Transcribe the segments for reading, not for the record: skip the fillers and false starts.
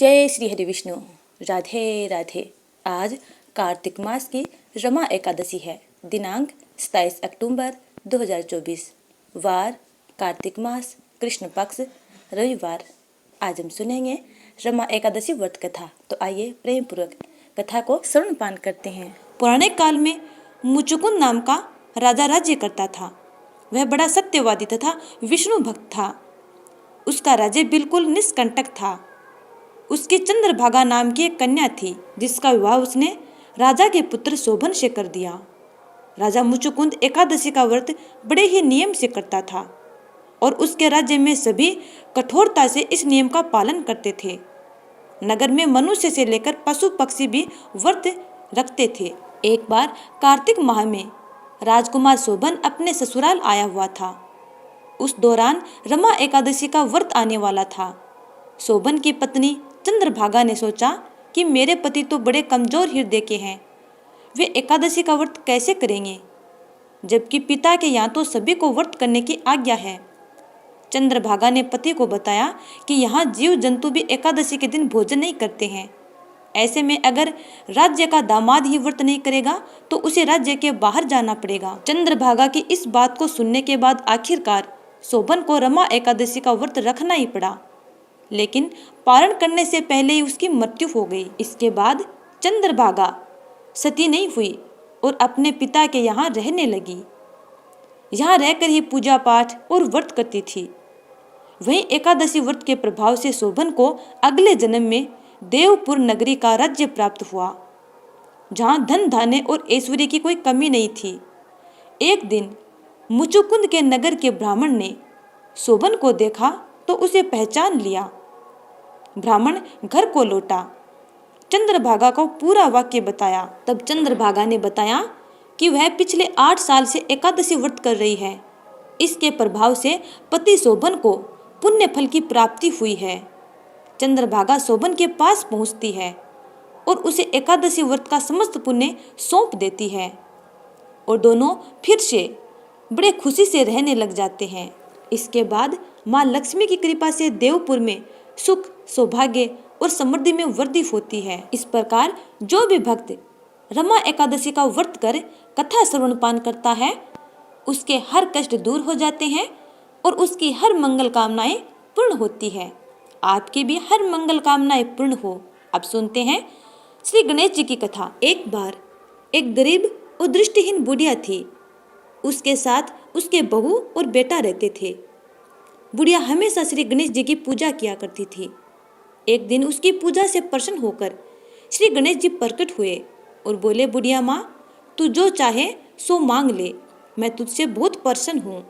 जय श्री हरि विष्णु। राधे राधे। आज कार्तिक मास की रमा एकादशी है। दिनांक 27 अक्टूबर 2024। वार कार्तिक मास, कृष्ण पक्ष, रविवार। आज हम सुनेंगे रमा एकादशी व्रत कथा। तो आइए प्रेम पूर्वक कथा को श्रवणपान करते हैं। पुराने काल में मुचुकुंद नाम का राजा राज्य करता था। वह बड़ा सत्यवादी तथा विष्णु भक्त था। उसका राज्य बिल्कुल निष्कंटक था। उसकी चंद्रभागा नाम की एक कन्या थी, जिसका विवाह उसने राजा के पुत्र शोभन से कर दिया। राजा मुचुकुंद एकादशी का व्रत बड़े ही नियम से करता था और उसके राज्य में सभी कठोरता से इस नियम का पालन करते थे। नगर में मनुष्य से लेकर पशु पक्षी भी व्रत रखते थे। एक बार कार्तिक माह में राजकुमार शोभन अपने ससुराल आया हुआ था। उस दौरान रमा एकादशी का व्रत आने वाला था। शोभन की पत्नी चंद्रभागा ने सोचा कि मेरे पति तो बड़े कमजोर हृदय के हैं, वे एकादशी का व्रत कैसे करेंगे, जबकि पिता के यहाँ तो सभी को व्रत करने की आज्ञा है। चंद्रभागा ने पति को बताया कि यहाँ जीव जंतु भी एकादशी के दिन भोजन नहीं करते हैं। ऐसे में अगर राज्य का दामाद ही व्रत नहीं करेगा तो उसे राज्य के बाहर जाना पड़ेगा। चंद्रभागा की इस बात को सुनने के बाद आखिरकार शोभन को रमा एकादशी का व्रत रखना ही पड़ा, लेकिन पारण करने से पहले ही उसकी मृत्यु हो गई। इसके बाद चंद्रभागा सती नहीं हुई और अपने पिता के यहाँ रहने लगी। यहाँ रहकर ही पूजा पाठ और व्रत करती थी। वहीं एकादशी व्रत के प्रभाव से शोभन को अगले जन्म में देवपुर नगरी का राज्य प्राप्त हुआ, जहाँ धन धान्य और ऐश्वर्य की कोई कमी नहीं थी। एक दिन मुचुकुंद के नगर के ब्राह्मण ने शोभन को देखा तो उसे पहचान लिया। ब्राह्मण घर को लौटा, चंद्रभागा को पूरा वाक्य बताया। तब चंद्रभागा ने बताया कि वह पिछले 8 साल से एकादशी व्रत कर रही है। इसके प्रभाव से पति शोभन को पुण्य फल की प्राप्ति हुई है। चंद्रभागा शोभन के पास पहुंचती है और उसे एकादशी व्रत का समस्त पुण्य सौंप देती है और दोनों फिर से बड़े खुशी से रहने लग जाते हैं। इसके बाद माँ लक्ष्मी की कृपा से देवपुर में सुख, सौभाग्य और समृद्धि में वृद्धि होती है। इस प्रकार जो भी भक्त रमा एकादशी का व्रत कर कथा श्रवणपान करता है, उसके हर कष्ट दूर हो जाते हैं और उसकी हर मंगल कामनाएं पूर्ण होती है। आपकी भी हर मंगल कामनाएं पूर्ण हो। अब सुनते हैं श्री गणेश जी की कथा। एक बार एक गरीब और दृष्टिहीन बुढ़िया थी। उसके साथ उसके बहू और बेटा रहते थे। बुढ़िया हमेशा श्री गणेश जी की पूजा किया करती थी। एक दिन उसकी पूजा से प्रसन्न होकर श्री गणेश जी प्रकट हुए और बोले, बुढ़िया माँ, तू जो चाहे सो मांग ले, मैं तुझसे बहुत प्रसन्न हूँ।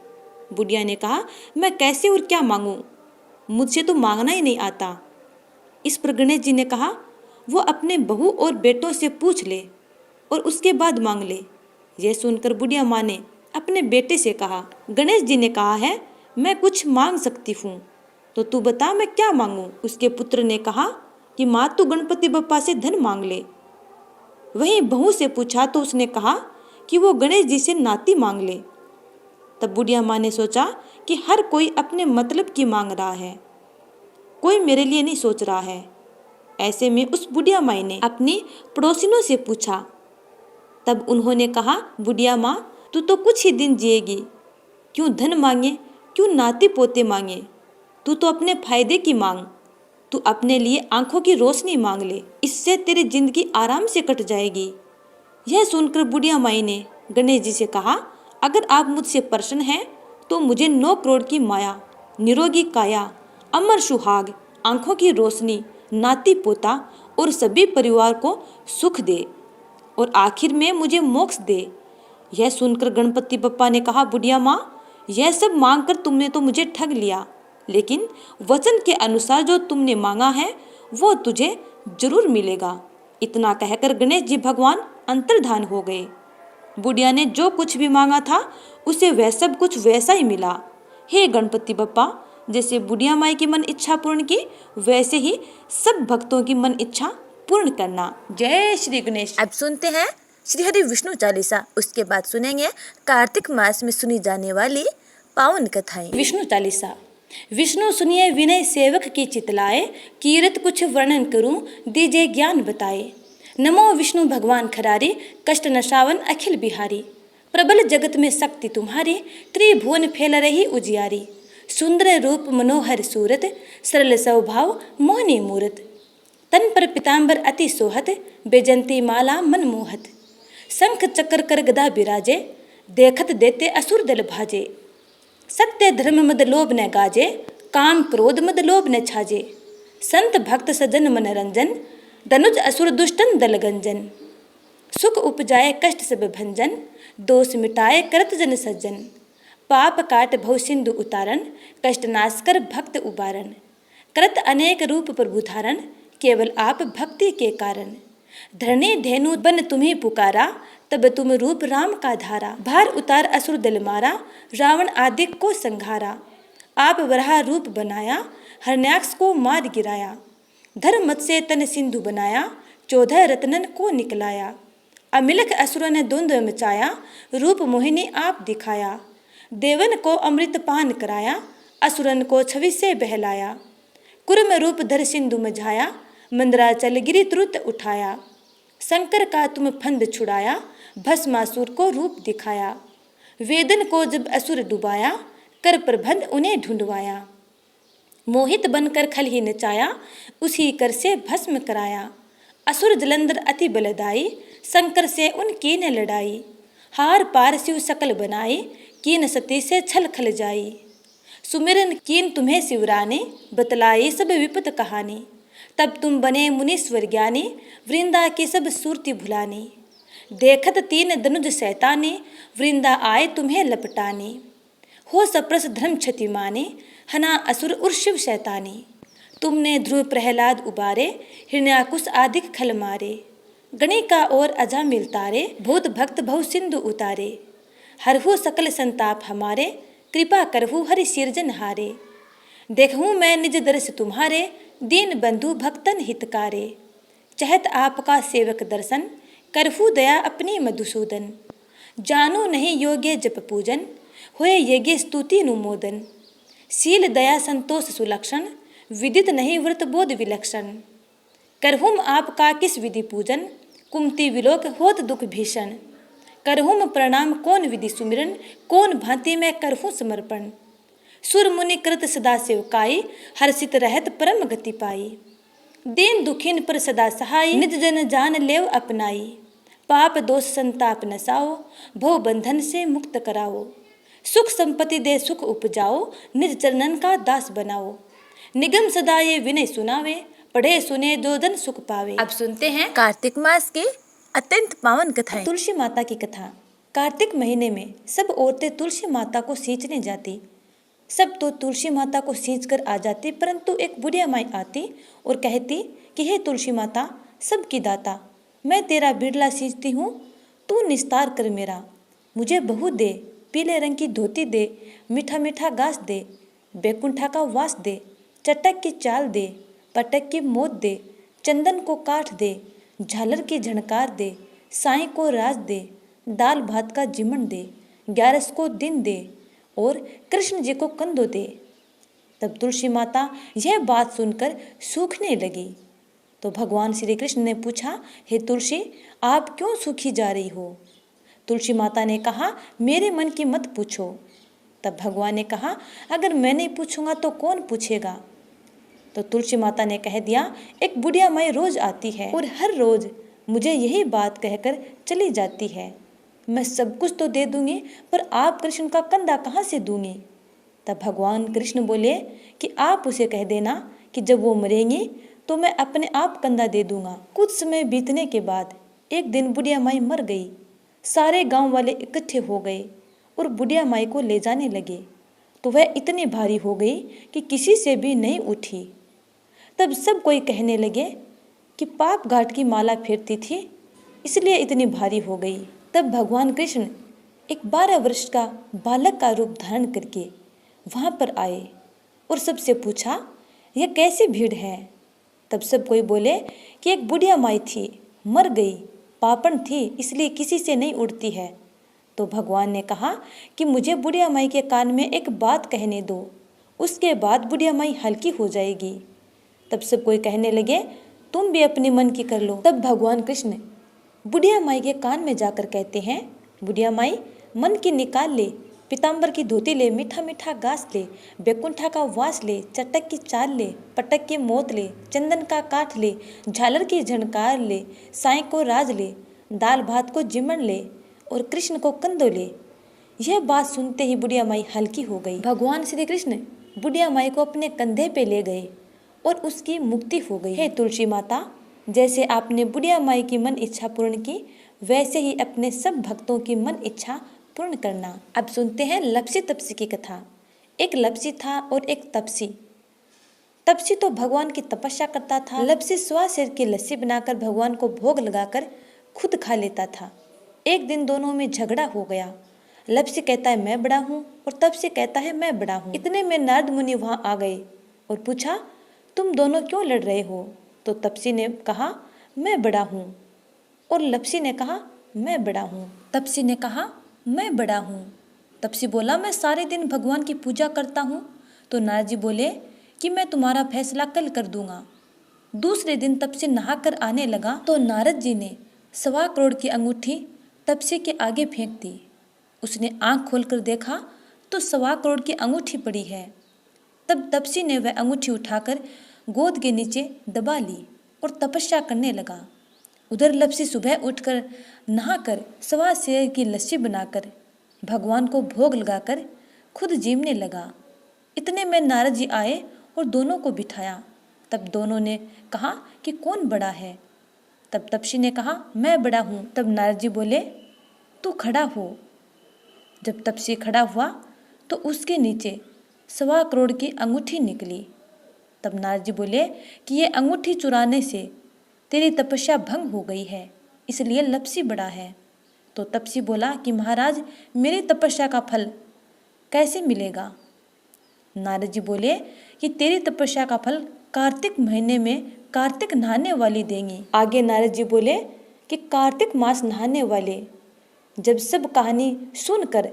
बुढ़िया ने कहा, मैं कैसे और क्या मांगूं, मुझसे तो मांगना ही नहीं आता। इस पर गणेश जी ने कहा, वो अपने बहू और बेटों से पूछ ले और उसके बाद मांग ले। यह सुनकर बुढ़िया माँ ने अपने बेटे से कहा, गणेश जी ने कहा है मैं कुछ मांग सकती हूँ, तो तू बता मैं क्या मांगूं। उसके पुत्र ने कहा कि माँ तू गणपति बप्पा से धन मांग ले। वहीं बहू से पूछा तो उसने कहा कि वो गणेश जी से नाती मांग ले। तब बुढ़िया माँ ने सोचा कि हर कोई अपने मतलब की मांग रहा है, कोई मेरे लिए नहीं सोच रहा है। ऐसे में उस बुढ़िया माँ ने अपनी पड़ोसिनों से पूछा। तब उन्होंने कहा, बुढ़िया माँ तू तो कुछ ही दिन जिएगी, क्यों धन मांगे, क्यों नाती पोते मांगे, तू तो अपने फायदे की मांग, तू अपने लिए आंखों की रोशनी मांग ले, इससे तेरी जिंदगी आराम से कट जाएगी। यह सुनकर बुढ़िया माई ने गणेश जी से कहा, अगर आप मुझसे प्रसन्न हैं तो मुझे 9 करोड़ की माया, निरोगी काया, अमर सुहाग, आंखों की रोशनी, नाती पोता और सभी परिवार को सुख दे और आखिर में मुझे मोक्ष दे। यह सुनकर गणपति बप्पा ने कहा, बुढ़िया माँ, यह सब मांगकर तुमने तो मुझे ठग लिया, लेकिन वचन के अनुसार जो तुमने मांगा है वो तुझे जरूर मिलेगा। इतना कहकर गणेश जी भगवान अंतर्धान हो गए। बुढ़िया ने जो कुछ भी मांगा था उसे वह सब कुछ वैसा ही मिला। हे गणपति बप्पा, जैसे बुढ़िया माई की मन इच्छा पूर्ण की, वैसे ही सब भक्तों की मन इच्छा पूर्ण करना। जय श्री गणेश। अब सुनते हैं श्री हरि विष्णु चालीसा। उसके बाद सुनेंगे कार्तिक मास में सुनी जाने वाली पावन कथाएं। विष्णु चालीसा। विष्णु सुनिए विनय सेवक की चितलाए, कीरत कुछ वर्णन करूं, दीजिए ज्ञान बताए। नमो विष्णु भगवान खरारी, कष्ट नशावन अखिल बिहारी। प्रबल जगत में शक्ति तुम्हारी, त्रिभुवन फैल रही उजियारी। सुंदर रूप मनोहर सूरत, सरल स्वभाव मोहनी मूरत। तन पर पीताम्बर अति सोहत, बेजंती माला मनमोहत। शंख चक्र कर गदा बिराजे, देखत देते असुर दल भाजे। सत्य धर्म मद लोभ न गाजे, काम क्रोध मद लोभ न छाजे। संत भक्त सजन मनरंजन, दनुज असुर दुष्टन दल गंजन। सुख उपजाए कष्ट सब भंजन, दोष मिटाए करत जन सज्जन। पाप काट भव सिंधु उतारण, कष्ट नाश कर भक्त उबारण। करत अनेक रूप प्रभु धारण, केवल आप भक्ति के कारण। धरणी धेनु बन तुम्हें पुकारा, तब तुम रूप राम का धारा। भार उतार असुर दल मारा, रावण आदि को संघारा। आप वराह रूप बनाया, हरण्याक्ष को मार गिराया। धर्म मत से तन सिंधु बनाया, 14 रत्नन को निकलाया। अमिलक असुर ने द्वंद्व मचाया, रूप मोहिनी आप दिखाया। देवन को अमृत पान कराया, असुरन को छवि से बहलाया। कुर्म रूप धर सिंधु मझाया, मंदराचल गिरि तुरत उठाया। शंकर का तुम फंद छुड़ाया, भस्मासुर को रूप दिखाया। वेदन को जब असुर डुबाया, कर प्रबंध उन्हें ढूंढवाया। मोहित बनकर खल ही नचाया, उसी कर से भस्म कराया। असुर जलंधर अति बलदाई, शंकर से उनकी न लड़ाई। हार पार शिव सकल बनाई, कीन सती से छल खल जाई। सुमिरन कीन तुम्हें शिवरानी, बतलाई सब विपत कहानी। तब तुम बने मुनीश्वर ज्ञानी, वृंदा की सब सूरति भुलानी। देखत तीन दनुज शैतानी, वृंदा आए तुम्हें लपटानी। हो सप्रस धर्म क्षति माने, हना असुर उर शिव शैतानी। तुमने ध्रुव प्रहलाद उबारे, हिरण्याकुश आदिक खल मारे। गणिका और अजा मिलतारे, भूत भक्त भव सिंधु उतारे। हरहु सकल संताप हमारे, कृपा करहु हरि सिरजन हारे। देखूं मैं निज दर्श तुम्हारे, दीन बंधु भक्तन हितकारे। चहत आपका सेवक दर्शन, करहु दया अपनी मधुसूदन। जानो नहीं योग्य जप पूजन, होए यज्ञ स्तुति नुमोदन। शील दया संतोष सुलक्षण, विदित नहीं व्रत बोध विलक्षण। करहुम आपका किस विधि पूजन, कुमति विलोक होत दुख भीषण। करहुम प्रणाम कौन विधि सुमिरन, कौन भांति में करहूँ समर्पण। सुर मुनि कृत सदा सेवकाई, हर्षित रहत परम गति पाई। दीन दुखिन पर सदा सहाय, निज जन जान लेव अपनाई। पाप दोष संताप नसाओ, भव बंधन से मुक्त कराओ। सुख संपत्ति दे सुख उपजाओ, निज चरणन का दास बनाओ। निगम सदा ये विनय सुनावे, पढ़े सुने जो जन सुख पावे। अब सुनते हैं कार्तिक मास की अत्यंत पावन कथाएं। तुलसी माता की कथा। कार्तिक महीने में सब औरतें तुलसी माता को सींचने जाती। सब तो तुलसी माता को सींच कर आ जाती, परंतु एक बुढ़िया माई आती और कहती कि हे तुलसी माता, सबकी दाता, मैं तेरा बिरला सींचती हूँ, तू निस्तार कर मेरा। मुझे बहू दे, पीले रंग की धोती दे, मीठा मीठा घास दे, बैकुंठा का वास दे, चटक की चाल दे, पटक की मोत दे, चंदन को काट दे, झालर की झणकार दे, साईं को राज दे, दाल भात का जिमन दे, 11 को दिन दे और कृष्ण जी को कंधो दे। तब तुलसी माता यह बात सुनकर सूखने लगी। तो भगवान श्री कृष्ण ने पूछा, हे तुलसी, आप क्यों सूखी जा रही हो? तुलसी माता ने कहा, मेरे मन की मत पूछो। तब भगवान ने कहा, अगर मैं नहीं पूछूंगा तो कौन पूछेगा? तो तुलसी माता ने कह दिया, एक बुढ़िया माई रोज आती है और हर रोज मुझे यही बात कहकर चली जाती है। मैं सब कुछ तो दे दूंगी, पर आप कृष्ण का कंधा कहाँ से दूंगी? तब भगवान कृष्ण बोले कि आप उसे कह देना कि जब वो मरेंगी तो मैं अपने आप कंधा दे दूंगा। कुछ समय बीतने के बाद एक दिन बुढ़िया माई मर गई। सारे गांव वाले इकट्ठे हो गए और बुढ़िया माई को ले जाने लगे, तो वह इतनी भारी हो गई कि किसी से भी नहीं उठी। तब सब कोई कहने लगे कि पाप घाट की माला फेरती थी, इसलिए इतनी भारी हो गई। तब भगवान कृष्ण एक 12 वर्ष का बालक का रूप धारण करके वहाँ पर आए और सबसे पूछा, यह कैसी भीड़ है? तब सब कोई बोले कि एक बुढ़िया माई थी, मर गई, पापन थी, इसलिए किसी से नहीं उड़ती है। तो भगवान ने कहा कि मुझे बुढ़िया माई के कान में एक बात कहने दो उसके बाद बुढ़िया माई हल्की हो जाएगी। तब सब कोई कहने लगे, तुम भी अपने मन की कर लो। तब भगवान कृष्ण बुढ़िया माई के कान में जाकर कहते हैं, बुढ़िया माई मन की निकाल ले, पीताम्बर की धोती ले, मीठा मीठा घास ले, बैकुंठा का वास ले, चटक की चाल ले, पटक की मोत ले, चंदन का काठ ले, झालर की झनकार ले, साई को राज ले, दाल भात को जिमण ले और कृष्ण को कंदो ले। यह बात सुनते ही बुढ़िया माई हल्की हो गई। भगवान श्री कृष्ण बुढ़िया माई को अपने कंधे पे ले गए और उसकी मुक्ति हो गई। हे तुलसी माता, जैसे आपने बुढ़िया माई की मन इच्छा पूर्ण की, वैसे ही अपने सब भक्तों की मन इच्छा पूर्ण करना। अब सुनते हैं लप्सी तपसी की कथा। एक लप्सी था और एक तपसी। तपसी तो भगवान की तपस्या करता था। लप्सी स्वा शेर की लस्सी बनाकर भगवान को भोग लगाकर खुद खा लेता था। एक दिन दोनों में झगड़ा हो गया। लप्सी कहता है मैं बड़ा हूँ और तपसी कहता है मैं बड़ा हूँ। इतने में नारद मुनि वहाँ आ गए और पूछा, तुम दोनों क्यों लड़ रहे हो? तो तपसी ने कहा मैं बड़ा हूँ और लप्सी ने कहा मैं बड़ा हूँ। तपसी ने कहा मैं बड़ा हूँ। तपसी बोला, मैं सारे दिन भगवान की पूजा करता हूँ। तो नारद जी बोले कि मैं तुम्हारा फैसला कल कर दूंगा। दूसरे दिन तपसी नहाकर आने लगा तो नारद जी ने 1.25 करोड़ की अंगूठी तपसी के आगे फेंक दी। उसने आंख खोलकर देखा तो 1.25 करोड़ की अंगूठी पड़ी है। तब तपसी ने वह अंगूठी उठाकर गोद के नीचे दबा ली और तपस्या करने लगा। उधर लप्सी सुबह उठकर नहाकर 1.25 शेर की लस्सी बनाकर भगवान को भोग लगाकर खुद जीमने लगा। इतने में नारद जी आए और दोनों को बिठाया। तब दोनों ने कहा कि कौन बड़ा है? तब तपसी ने कहा मैं बड़ा हूँ। तब नारद जी बोले, तू खड़ा हो। जब तपसी खड़ा हुआ तो उसके नीचे 1.25 करोड़ की अंगूठी निकली। तब नारद जी बोले कि ये अंगूठी चुराने से तेरी तपस्या भंग हो गई है, इसलिए लप्सी बड़ा है। तो तपसी बोला कि महाराज, मेरी तपस्या का फल कैसे मिलेगा? नारद जी बोले कि तेरी तपस्या का फल कार्तिक महीने में कार्तिक नहाने वाली देंगी। आगे नारद जी बोले कि कार्तिक मास नहाने वाले जब सब कहानी सुनकर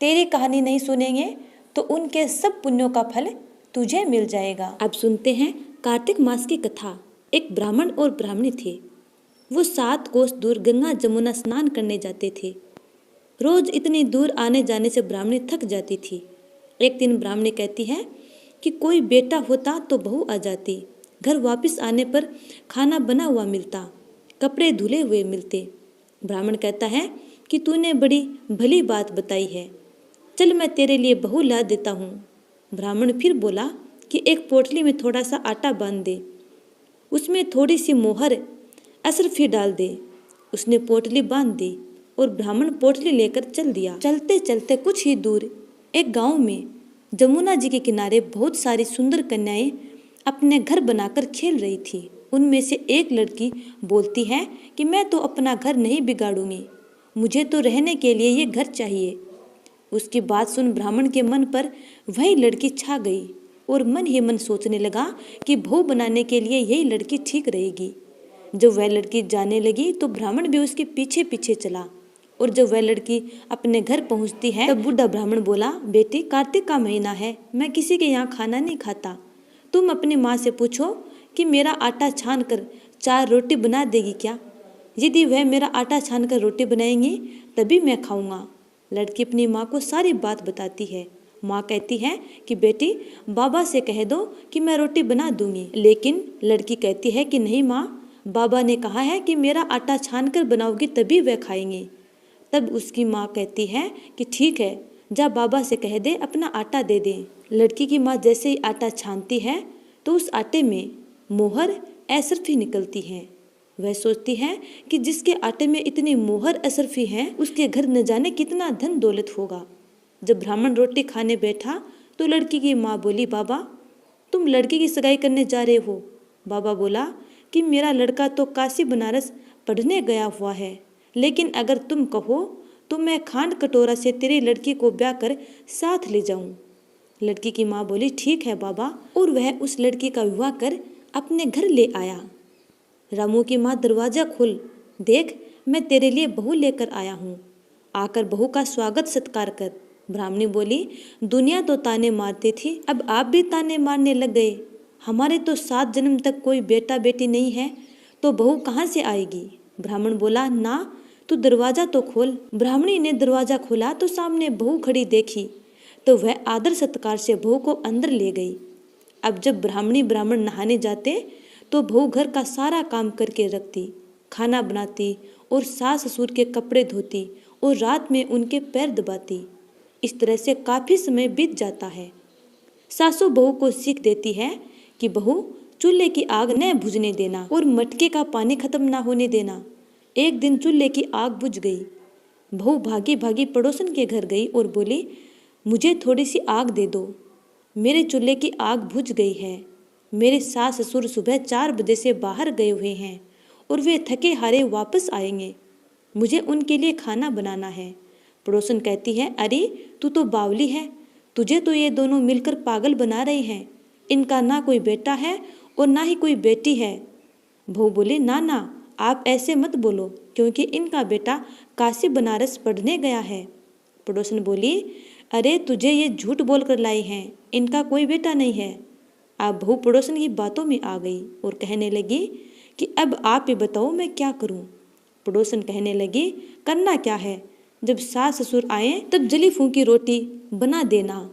तेरी कहानी नहीं सुनेंगे तो उनके सब पुण्यों का फल तुझे मिल जाएगा। अब सुनते हैं कार्तिक मास की कथा। एक ब्राह्मण और ब्राह्मणी थे। वो 7 कोस दूर गंगा जमुना स्नान करने जाते थे। रोज इतनी दूर आने जाने से ब्राह्मणी थक जाती थी। एक दिन ब्राह्मणी कहती है कि कोई बेटा होता तो बहू आ जाती, घर वापस आने पर खाना बना हुआ मिलता, कपड़े धुले हुए मिलते। ब्राह्मण कहता है कि तूने बड़ी भली बात बताई है, चल मैं तेरे लिए बहू ला देता हूँ। ब्राह्मण फिर बोला कि एक पोटली में थोड़ा सा आटा बांध दे, उसमें थोड़ी सी मोहर असरफी डाल दे। उसने पोटली बांध दी और ब्राह्मण पोटली लेकर चल दिया। चलते चलते कुछ ही दूर एक गांव में जमुना जी के किनारे बहुत सारी सुंदर कन्याएं अपने घर बनाकर खेल रही थी। उनमें से एक लड़की बोलती है कि मैं तो अपना घर नहीं बिगाड़ूंगी, मुझे तो रहने के लिए ये घर चाहिए। उसकी बात सुन ब्राह्मण के मन पर वही लड़की छा गई और मन ही मन सोचने लगा कि बहू बनाने के लिए यही लड़की ठीक रहेगी। जब वह लड़की जाने लगी तो ब्राह्मण भी उसके पीछे पीछे चला और जब वह लड़की अपने घर पहुंचती है तब बूढ़ा ब्राह्मण बोला, बेटी कार्तिक का महीना है, मैं किसी के यहाँ खाना नहीं खाता। तुम अपनी माँ से पूछो कि मेरा आटा छान कर 4 रोटी बना देगी क्या? यदि वह मेरा आटा छान कर रोटी बनाएंगी तभी मैं खाऊंगा। लड़की अपनी माँ को सारी बात बताती है। माँ कहती है कि बेटी बाबा से कह दो कि मैं रोटी बना दूंगी। लेकिन लड़की कहती है कि नहीं माँ, बाबा ने कहा है कि मेरा आटा छान कर बनाओगी तभी वह खाएंगे। तब उसकी माँ कहती है कि ठीक है, जा बाबा से कह दे अपना आटा दे दे। लड़की की माँ जैसे ही आटा छानती है तो उस आटे में मोहर असरफी निकलती है। वह सोचती है कि जिसके आटे में इतनी मोहर असरफी है उसके घर न जाने कितना धन दौलत होगा। जब ब्राह्मण रोटी खाने बैठा तो लड़की की माँ बोली, बाबा तुम लड़की की सगाई करने जा रहे हो? बाबा बोला कि मेरा लड़का तो काशी बनारस पढ़ने गया हुआ है, लेकिन अगर तुम कहो तो मैं खांड कटोरा से तेरी लड़की को ब्याह कर साथ ले जाऊं। लड़की की माँ बोली, ठीक है बाबा, और वह उस लड़की का विवाह कर अपने घर ले आया। रामू की माँ दरवाजा खोल, देख मैं तेरे लिए बहू लेकर आया हूँ, आकर बहू का स्वागत सत्कार कर। ब्राह्मणी बोली, दुनिया तो ताने मारती थी, अब आप भी ताने मारने लग गए। हमारे तो 7 जन्म तक कोई बेटा बेटी नहीं है, तो बहू कहाँ से आएगी? ब्राह्मण बोला, ना, तू दरवाजा तो खोल। ब्राह्मणी ने दरवाजा खोला तो सामने बहू खड़ी देखी, तो वह आदर सत्कार से बहू को अंदर ले गई। अब जब ब्राह्मणी ब्राह्मण नहाने जाते तो बहू घर का सारा काम करके रखती, खाना बनाती और सास ससुर के कपड़े धोती और रात में उनके पैर दबाती। इस तरह से काफी समय बीत जाता है। सासू बहू को सीख देती है कि बहू, चूल्हे की आग न बुझने देना और मटके का पानी खत्म ना होने देना। एक दिन चूल्हे की आग बुझ गई। बहू भागी भागी पड़ोसन के घर गई और बोली, मुझे थोड़ी सी आग दे दो, मेरे चूल्हे की आग बुझ गई है। मेरे सास ससुर सुबह 4 बजे से बाहर गए हुए हैं और वे थके हारे वापस आएंगे। मुझे उनके लिए खाना बनाना है। पड़ोसन कहती है, अरे तू तो बावली है, तुझे तो ये दोनों मिलकर पागल बना रहे हैं। इनका ना कोई बेटा है और ना ही कोई बेटी है। बहू बोली, ना ना, आप ऐसे मत बोलो, क्योंकि इनका बेटा काशी बनारस पढ़ने गया है। पड़ोसन बोली, अरे तुझे ये झूठ बोल कर लाई हैं, इनका कोई बेटा नहीं है। अब बहू पड़ोसन की बातों में आ गई और कहने लगी कि अब आप ही बताओ मैं क्या करूं। पड़ोसन कहने लगी, करना क्या है, जब सास ससुर आए तब जली फूंकी रोटी बना देना,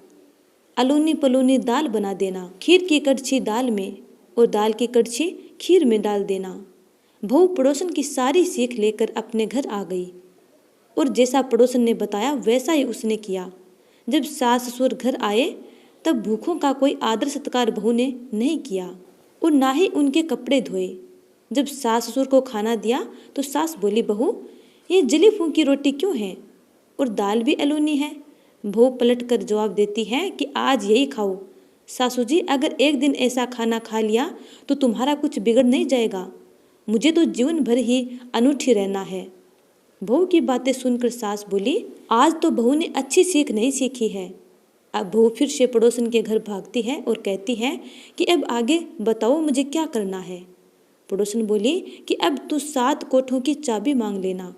अलूनी पलूनी दाल बना देना, खीर की कड़छी दाल में और दाल की कड़छी खीर में डाल देना। बहू पड़ोसन की सारी सीख लेकर अपने घर आ गई और जैसा पड़ोसन ने बताया वैसा ही उसने किया। जब सास ससुर घर आए तब भूखों का कोई आदर सत्कार बहू ने नहीं किया और ना ही उनके कपड़े धोए। जब सास ससुर को खाना दिया तो सास बोली, बहू ये जली फूंकी रोटी क्यों है और दाल भी अलूनी है? बहू पलट कर जवाब देती है कि आज यही खाओ। सासू जी, अगर एक दिन ऐसा खाना खा लिया तो तुम्हारा कुछ बिगड़ नहीं जाएगा, मुझे तो जीवन भर ही अनूठी रहना है। बहू की बातें सुनकर सास बोली, आज तो बहू ने अच्छी सीख नहीं सीखी है। अब बहू फिर से पड़ोसन के घर भागती है और कहती है कि अब आगे बताओ मुझे क्या करना है। पड़ोसन बोली कि अब तू 7 कोठों की चाबी मांग लेना।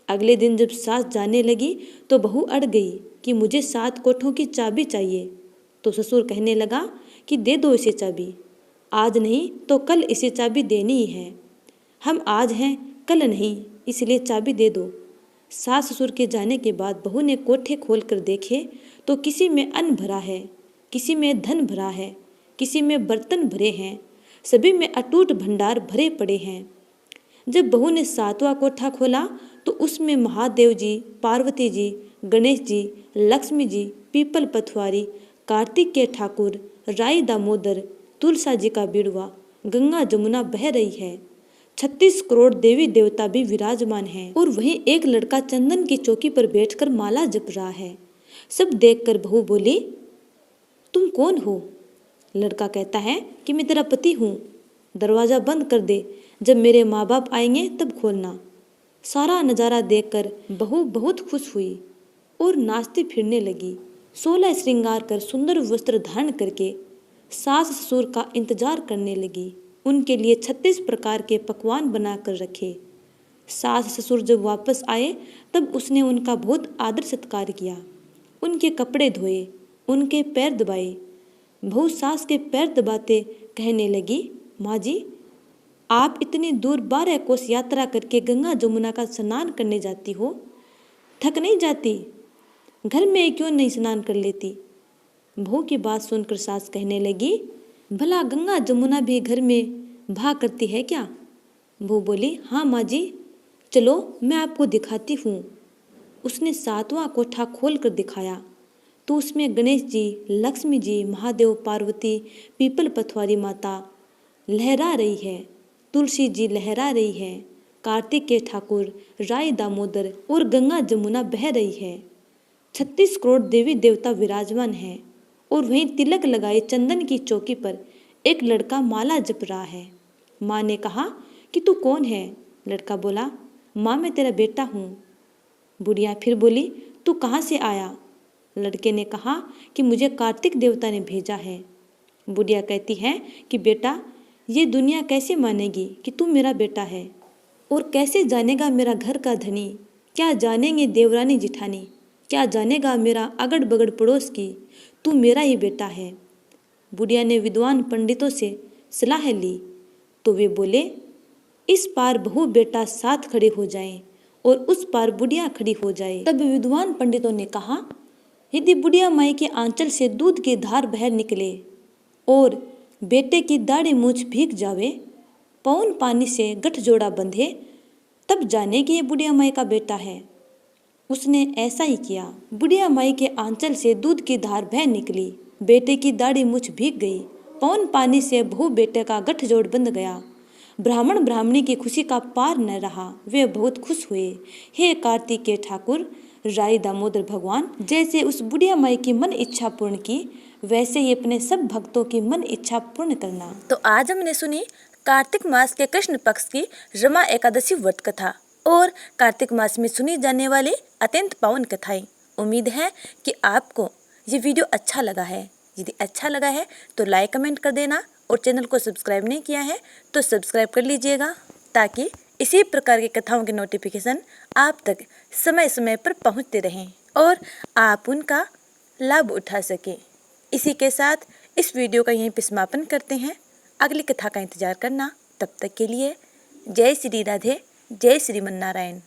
अगले दिन जब सास जाने लगी तो बहू अड़ गई कि मुझे 7 कोठों की चाबी चाहिए। तो ससुर कहने लगा कि दे दो इसे चाबी, आज नहीं तो कल इसे चाबी देनी ही है। हम आज हैं कल नहीं, इसलिए चाबी दे दो। सास ससुर के जाने के बाद बहू ने कोठे खोल कर देखे तो किसी में अन्न भरा है, किसी में धन भरा है, किसी में बर्तन भरे हैं, सभी में अटूट भंडार भरे पड़े हैं। जब बहू ने 7वां कोठा खोला तो उसमें महादेव जी, पार्वती जी, गणेश जी, लक्ष्मी जी, पीपल पथवारी, कार्तिक के ठाकुर, राई दामोदर, तुलसा जी का बिड़वा, गंगा जमुना बह रही है। 36 करोड़ देवी देवता भी विराजमान हैं और वहीं एक लड़का चंदन की चौकी पर बैठकर माला जप रहा है। सब देखकर बहू बोली, तुम कौन हो? लड़का कहता है कि मैं तेरा पति हूँ। दरवाजा बंद कर दे, जब मेरे माँ बाप आएंगे तब खोलना। सारा नज़ारा देखकर बहू बहुत खुश हुई और नाचती फिरने लगी। 16 श्रृंगार कर सुंदर वस्त्र धारण करके सास ससुर का इंतजार करने लगी। उनके लिए 36 प्रकार के पकवान बनाकर रखे। सास ससुर जब वापस आए तब उसने उनका बहुत आदर सत्कार किया, उनके कपड़े धोए, उनके पैर दबाए। बहू सास के पैर दबाते कहने लगी, माँ जी, आप इतनी दूर 12 कोस यात्रा करके गंगा जमुना का स्नान करने जाती हो, थक नहीं जाती? घर में क्यों नहीं स्नान कर लेती? बहू की बात सुनकर सास कहने लगी, भला गंगा जमुना भी घर में बहा करती है क्या? बहू बोली, हाँ माँ जी, चलो मैं आपको दिखाती हूँ। उसने 7वां कोठा खोल कर दिखाया तो उसमें गणेश जी, लक्ष्मी जी, महादेव, पार्वती, पीपल पथवारी माता लहरा रही है, तुलसी जी लहरा रही है, कार्तिक के ठाकुर, राय दामोदर और गंगा जमुना बह रही है। 36 करोड़ देवी देवता विराजमान हैं और वहीं तिलक लगाए चंदन की चौकी पर एक लड़का माला जप रहा है। माँ ने कहा कि तू कौन है? लड़का बोला, माँ मैं तेरा बेटा हूँ। बुढ़िया फिर बोली, तू कहाँ से आया? लड़के ने कहा कि मुझे कार्तिक देवता ने भेजा है। बुढ़िया कहती है कि बेटा, ये दुनिया कैसे मानेगी कि तू मेरा बेटा है, और कैसे जानेगा मेरा घर का धनी? क्या जानेंगे देवरानी जिठानी क्या जानेगा मेरा अगड़ बगड़ पड़ोस की, तू मेरा ही बेटा है। बुढ़िया ने विद्वान पंडितों से सलाह ली तो वे बोले, इस पार बहू बेटा साथ खड़े हो जाएं और उस पार बुढ़िया खड़ी हो जाए। तब विद्वान पंडितों ने कहा, यदि बुढ़िया माई के आंचल से दूध की धार बह निकले और बेटे की दाढ़ी मूछ भीग जावे, पौन पानी से गठजोड़ा बंधे, तब जाने कि ये बुढ़िया माई का बेटा है। उसने ऐसा ही किया। बुढ़िया माई के आंचल से दूध की धार बह निकली, बेटे की दाढ़ी मूछ भीग गई, पौन पानी से बहू बेटे का गठजोड़ बंध गया। ब्राह्मण ब्राह्मणी की खुशी का पार न रहा, वे बहुत खुश हुए। हे कार्तिक के ठाकुर राय दामोदर भगवान, जैसे उस बुढ़िया माई की मन इच्छा पूर्ण की, वैसे ही अपने सब भक्तों की मन इच्छा पूर्ण करना। तो आज हमने सुनी कार्तिक मास के कृष्ण पक्ष की रमा एकादशी व्रत कथा और कार्तिक मास में सुनी जाने वाली अत्यंत पावन कथाएं। उम्मीद है कि आपको ये वीडियो अच्छा लगा है। यदि अच्छा लगा है तो लाइक कमेंट कर देना और चैनल को सब्सक्राइब नहीं किया है तो सब्सक्राइब कर लीजिएगा, ताकि इसी प्रकार की कथाओं के नोटिफिकेशन आप तक समय समय पर पहुंचते रहें और आप उनका लाभ उठा सकें। इसी के साथ इस वीडियो का यहीं पे समापन करते हैं। अगली कथा का इंतजार करना। तब तक के लिए जय श्री राधे, जय श्रीमन नारायण।